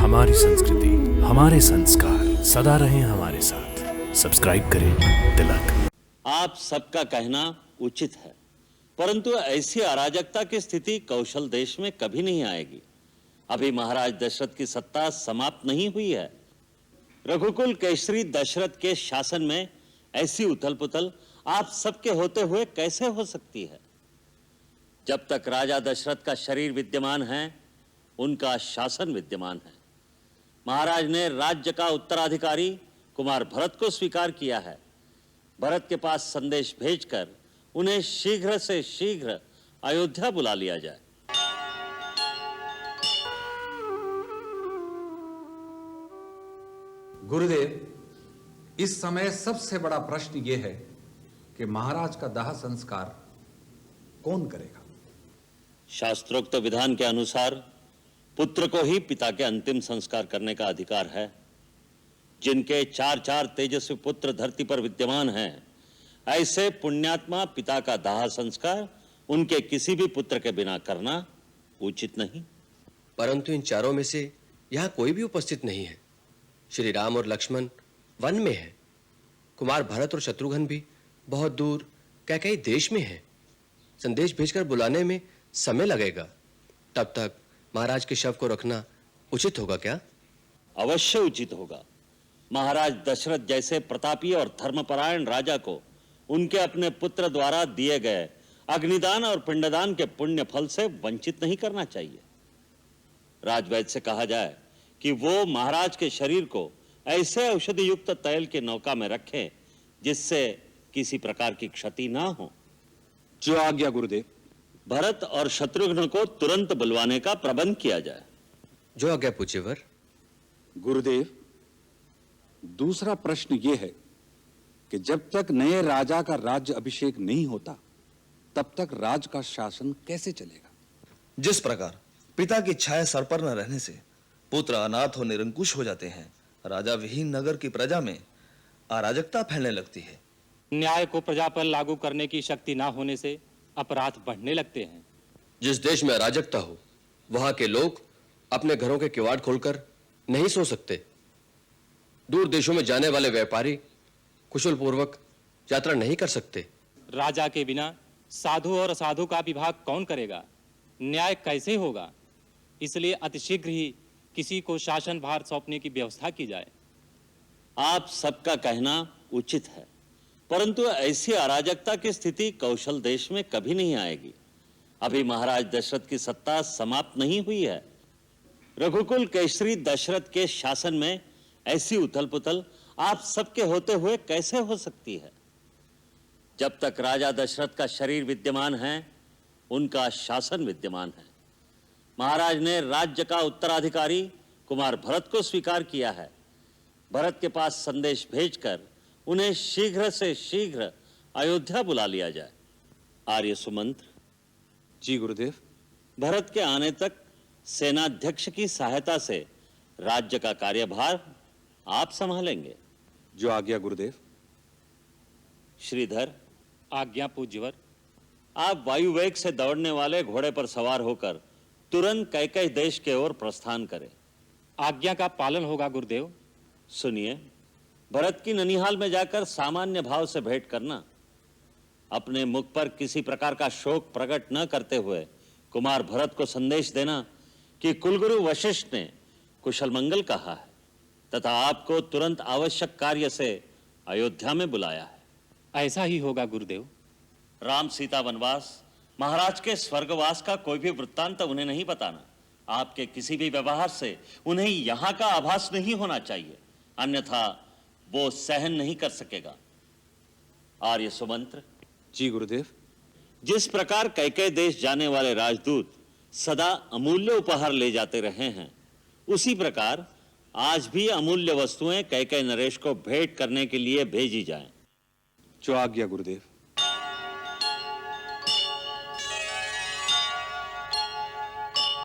हमारी संस्कृति, हमारे संस्कार सदा रहें हमारे साथ। सब्सक्राइब करें तिलक। आप सबका कहना उचित है, परंतु ऐसी अराजकता की स्थिति कौशल देश में कभी नहीं आएगी। अभी महाराज दशरथ की सत्ता समाप्त नहीं हुई है। रघुकुल केसरी दशरथ के शासन में ऐसी उथल पुथल आप सबके होते हुए कैसे हो सकती है? जब तक राजा दशरथ का शरीर विद्यमान है, उनका शासन विद्यमान है। महाराज ने राज्य का उत्तराधिकारी कुमार भरत को स्वीकार किया है। भरत के पास संदेश भेजकर उन्हें शीघ्र से शीघ्र अयोध्या बुला लिया जाए। गुरुदेव, इस समय सबसे बड़ा प्रश्न यह है कि महाराज का दाह संस्कार कौन करेगा? शास्त्रोक्त विधान के अनुसार पुत्र को ही पिता के अंतिम संस्कार करने का अधिकार है। जिनके चार तेजस्वी पुत्र धरती पर विद्यमान हैं, ऐसे पुण्यात्मा पिता का दाह संस्कार उनके किसी भी पुत्र के बिना करना उचित नहीं। परंतु इन चारों में से यहाँ कोई भी उपस्थित नहीं है। श्री राम और लक्ष्मण वन में हैं। कुमार भरत और शत्रुघ्न भी बहुत दूर कैकेयी देश में हैं। संदेश भेजकर बुलाने में समय लगेगा। तब तक महाराज के शव को रखना उचित होगा क्या? अवश्य उचित होगा। महाराज दशरथ जैसे प्रतापी और धर्मपरायण राजा को उनके अपने पुत्र द्वारा दिए गए अग्निदान और पिंडदान के पुण्य फल से वंचित नहीं करना चाहिए। राजवैद्य से कहा जाए कि वो महाराज के शरीर को ऐसे औषधि युक्त तैल के नौका में रखें जिससे किसी प्रकार की क्षति ना हो। जो आज्ञा गुरुदेव। भरत और शत्रुघ्न को तुरंत बुलवाने का प्रबंध किया जाए। जो आज्ञा पूज्यवर। गुरुदेव, दूसरा प्रश्न यह है कि जब तक नए राजा का राज्य अभिषेक नहीं होता, तब तक राज का शासन कैसे चलेगा? जिस प्रकार पिता की छाया सर पर न रहने से पुत्र अनाथ और निरंकुश हो जाते हैं, राजा विहीन नगर की प्रजा में अराजकता फैलने लगती है। न्याय को प्रजा पर लागू करने की शक्ति ना होने से अपराध बढ़ने लगते हैं। जिस देश में अराजकता हो, वहां के लोग अपने घरों के किवाड़ खोलकर नहीं सो सकते। दूर देशों में जाने वाले व्यापारी कुशल पूर्वक यात्रा नहीं कर सकते। राजा के बिना साधु और असाधु का विभाग कौन करेगा? न्याय कैसे होगा? इसलिए अतिशीघ्र ही किसी को शासन भार सौंपने की व्यवस्था की जाए। आप सबका कहना उचित है, परंतु ऐसी अराजकता की स्थिति कौशल देश में कभी नहीं आएगी। अभी महाराज दशरथ की सत्ता समाप्त नहीं हुई है। रघुकुल केसरी दशरथ के शासन में ऐसी उथल पुथल आप सबके होते हुए कैसे हो सकती है? जब तक राजा दशरथ का शरीर विद्यमान है, उनका शासन विद्यमान है। महाराज ने राज्य का उत्तराधिकारी कुमार भरत को स्वीकार किया है। भरत के पास संदेश भेजकर उन्हें शीघ्र से शीघ्र अयोध्या बुला लिया जाए। आर्य सुमंत्र। जी गुरुदेव। भरत के आने तक सेनाध्यक्ष की सहायता से राज्य का कार्यभार आप संभालेंगे। जो आज्ञा गुरुदेव। श्रीधर। आज्ञा पूज्यवर। आप वायुवेग से दौड़ने वाले घोड़े पर सवार होकर तुरंत कैकेयी देश के ओर प्रस्थान करें। आज्ञा का पालन होगा गुरुदेव। सुनिए, भरत की ननिहाल में जाकर सामान्य भाव से भेंट करना। अपने मुख पर किसी प्रकार का शोक प्रकट न करते हुए कुमार भरत को संदेश देना कि कुलगुरु वशिष्ठ ने कुशल मंगल कहा है तथा आपको तुरंत आवश्यक कार्य से अयोध्या में बुलाया है। ऐसा ही होगा गुरुदेव। राम सीता वनवास, महाराज के स्वर्गवास का कोई भी वृत्तांत उन्हें नहीं बताना। आपके किसी भी व्यवहार से उन्हें यहां का आभास नहीं होना चाहिए, अन्यथा वो सहन नहीं कर सकेगा। आर्य सुमंत्र। जी गुरुदेव। जिस प्रकार कैकेयी देश जाने वाले राजदूत सदा अमूल्य उपहार ले जाते रहे हैं, उसी प्रकार आज भी अमूल्य वस्तुएं कैकेयी नरेश को भेंट करने के लिए भेजी जाएं। जो आज्ञा गुरुदेव।